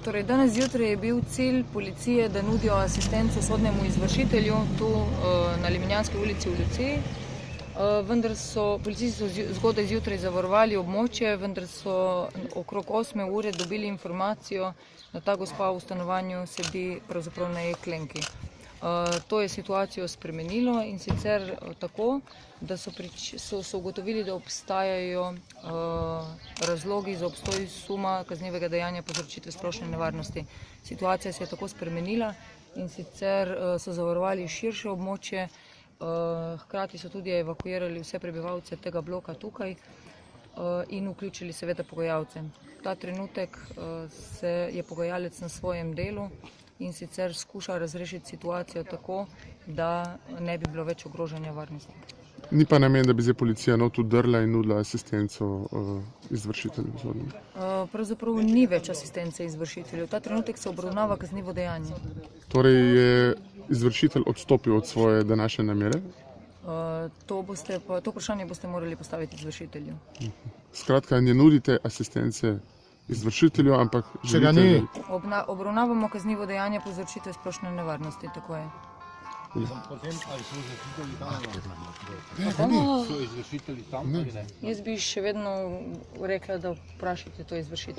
Torej, danes zjutraj je bil cilj policije, da nudijo asistenco sodnemu izvršitelju tu na Limenjanski ulici v Luciji. Vendar so policisti zgodaj zjutraj zavarovali območje, vendar so okrog 8. ure dobili informacijo, da ta gospa v stanovanju sedi pravzaprav na jeklenki. To je situacijo spremenilo in sicer tako, da so ugotovili, da obstajajo razlogi za obstoj suma kaznivega dejanja povzročitve splošne nevarnosti. Situacija se je tako spremenila in sicer so zavarovali širše območje, hkrati so tudi evakuirali vse prebivalce tega bloka tukaj in vključili seveda pogajalce. Ta trenutek je pogajalec na svojem delu in sicer skuša razrešiti situacijo tako, da ne bi bilo več ogrožanja varnosti. Ni pa namen, da bi zdaj policija not udrla in nudila asistenco izvršitelju? Pravzaprav ni več asistence izvršitelju. Ta trenutek se obravnava kaznivo dejanje. Torej je izvršitelj odstopil od svoje današnje namere? To vprašanje boste morali postaviti izvršitelju. Skratka, ne nudite asistence izvršitelju, ampak želite... Obravnavamo kaznivo dejanje povzročitve splošne nevarnosti, tako je. So izvršitelji tam ali ne? Jaz bi še vedno rekla, da vprašate to izvršitelj.